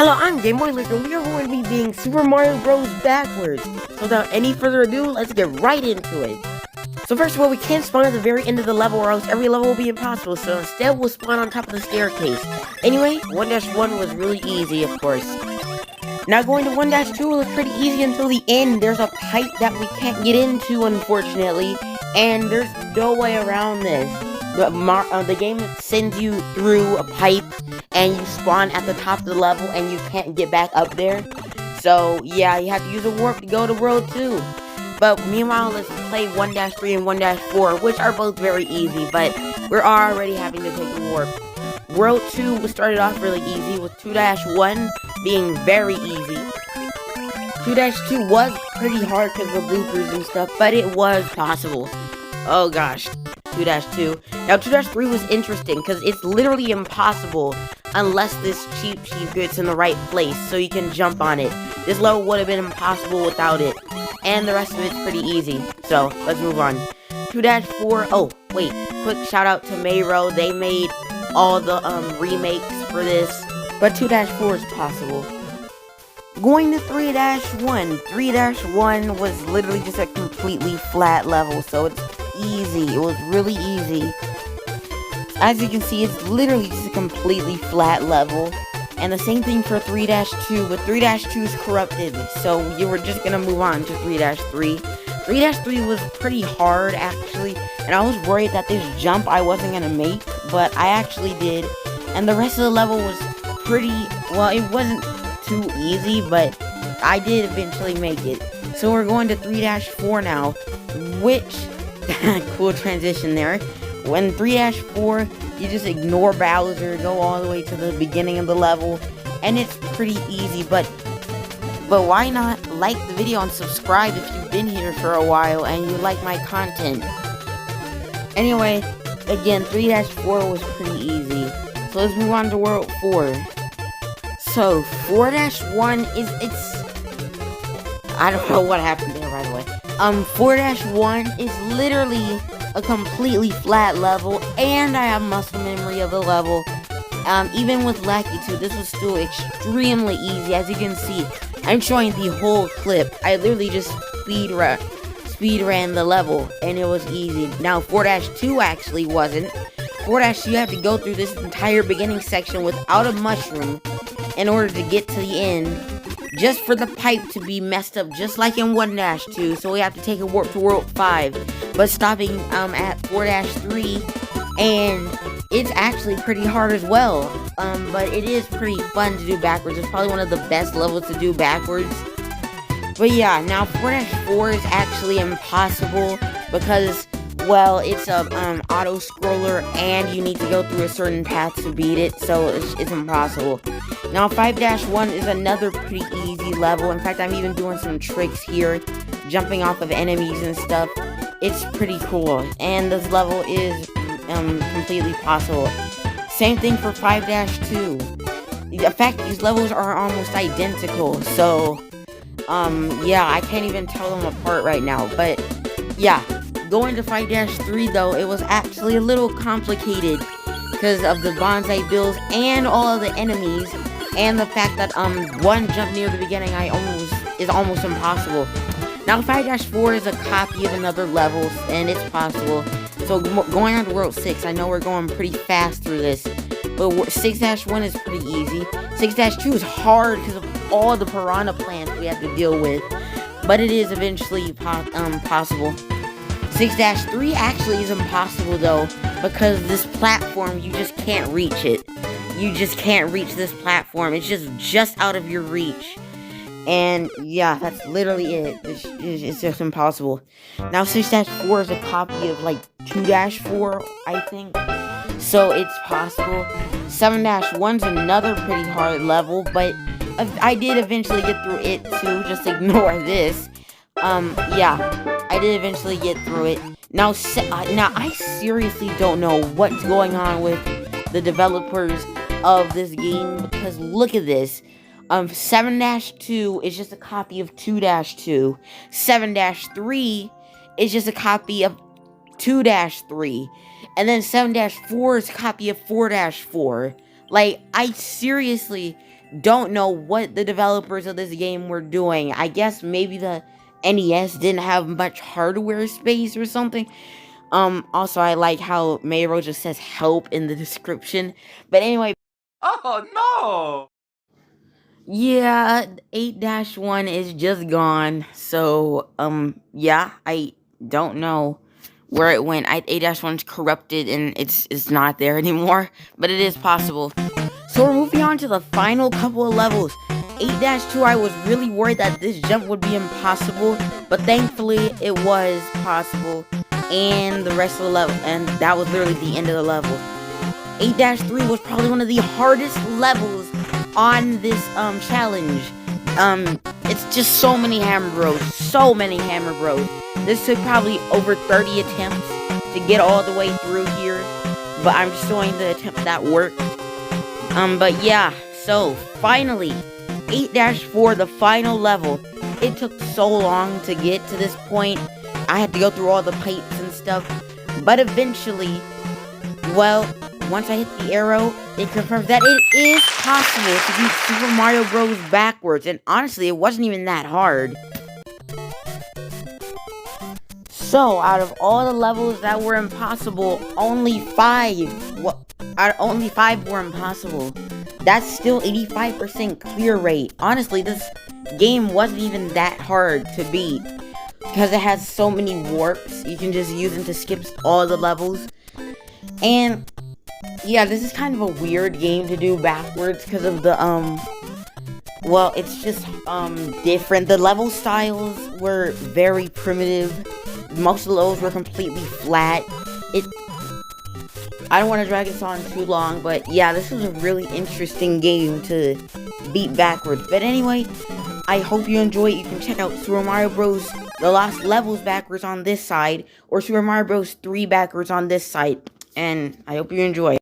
Hello, I'm Game Boy Licker. We are going to be being Super Mario Bros. Backwards. So without any further ado, let's get right into it. So first of all, we can't spawn at the very end of the level or else every level will be impossible, so instead we'll spawn on top of the staircase. Anyway, 1-1 was really easy, of course. Now going to 1-2 was pretty easy until the end. There's a pipe that we can't get into, unfortunately, and there's no way around this. The game sends you through a pipe, and you spawn at the top of the level, and you can't get back up there. So, yeah, you have to use a warp to go to World 2. But meanwhile, let's play 1-3 and 1-4, which are both very easy, but we're already having to take a warp. World 2 started off really easy, with 2-1 being very easy. 2-2 was pretty hard because of the bloopers and stuff, but it was possible. Oh gosh, 2-2. Now 2-3 was interesting because it's literally impossible unless this cheap sheep gets in the right place so you can jump on it. This level would have been impossible without it. And the rest of it's pretty easy. So, let's move on. 2-4, oh, wait, quick shout out to Mayro. They made all the remakes for this. But 2-4 is possible. Going to 3-1. 3-1 was literally just a completely flat level, so it's easy. It was really easy. As you can see, it's literally just a completely flat level. And the same thing for 3-2, but 3-2 is corrupted, so you were just gonna move on to 3-3. 3-3 was pretty hard, actually, and I was worried that this jump I wasn't gonna make, but I actually did. And the rest of the level was pretty, well, it wasn't too easy, but I did eventually make it. So we're going to 3-4 now, which, cool transition there. When 3-4, you just ignore Bowser, go all the way to the beginning of the level, and it's pretty easy, but why not like the video and subscribe if you've been here for a while and you like my content. Anyway, again, 3-4 was pretty easy, so let's move on to World 4. So, 4-1 it's, I don't know what happened there, by the way. 4-1 is literally a completely flat level, and I have muscle memory of the level. Even with Lackey 2, this was still extremely easy. As you can see, I'm showing the whole clip. I literally just speed ran the level, and it was easy. Now, 4-2 actually wasn't. 4-2, you have to go through this entire beginning section without a mushroom in order to get to the end, just for the pipe to be messed up, just like in 1-2, so we have to take a warp to World 5, but stopping at 4-3, and it's actually pretty hard as well, but it is pretty fun to do backwards. It's probably one of the best levels to do backwards. But yeah, now 4-4 is actually impossible, because, well, it's a auto-scroller, and you need to go through a certain path to beat it, so it's impossible. Now 5-1 is another pretty easy level. In fact, I'm even doing some tricks here, jumping off of enemies and stuff. It's pretty cool, and this level is completely possible. Same thing for 5-2. In fact, these levels are almost identical, so yeah, I can't even tell them apart right now. But yeah, going to 5-3 though, it was actually a little complicated because of the bonsai bills and all of the enemies, and the fact that one jump near the beginning is almost impossible. Now 5-4 is a copy of another level, and it's possible. So going on to World 6, I know we're going pretty fast through this, but 6-1 is pretty easy. 6-2 is hard because of all the piranha plants we have to deal with, but it is eventually possible. 6-3 actually is impossible though, because this platform, you just can't reach it. You just can't reach this platform. It's just out of your reach. And yeah, that's literally it. It's just impossible. Now 6-4 is a copy of like 2-4, I think. So it's possible. 7-1 is another pretty hard level, but I did eventually get through it too. Just ignore this. Yeah, I did eventually get through it. Now I seriously don't know what's going on with the developers of this game, because look at this. 7-2 is just a copy of 2-2. 7-3 is just a copy of 2-3. And then 7-4 is a copy of 4-4. Like, I seriously don't know what the developers of this game were doing. I guess maybe the NES didn't have much hardware space or something. Also, I like how Mayro just says help in the description. But anyway. Oh, no! Yeah, 8-1 is just gone. So, yeah, I don't know where it went. 8-1's corrupted and it's not there anymore. But it is possible. So we're moving on to the final couple of levels. 8-2, I was really worried that this jump would be impossible, but thankfully it was possible, and the rest of the level, and that was literally the end of the level. 8-3 was probably one of the hardest levels on this challenge. It's just so many hammer bros, This took probably over 30 attempts to get all the way through here, but I'm just showing the attempts that worked. But yeah, so finally, 8-4, the final level. It took so long to get to this point. I had to go through all the pipes and stuff. But eventually, well, once I hit the arrow, it confirms that it is possible to beat Super Mario Bros. Backwards. And honestly, it wasn't even that hard. So, out of all the levels that were impossible, only 5 were impossible. That's still 85% clear rate. Honestly, this game wasn't even that hard to beat, because it has so many warps. You can just use them to skip all the levels. And yeah, this is kind of a weird game to do backwards because of the well, it's just different. The level styles were very primitive. Most of those were completely flat. I don't want to drag this on too long, but yeah, this was a really interesting game to beat backwards. But anyway, I hope you enjoy it. You can check out Super Mario Bros. The Lost Levels backwards on this side, or Super Mario Bros. 3 backwards on this side. And I hope you enjoy it.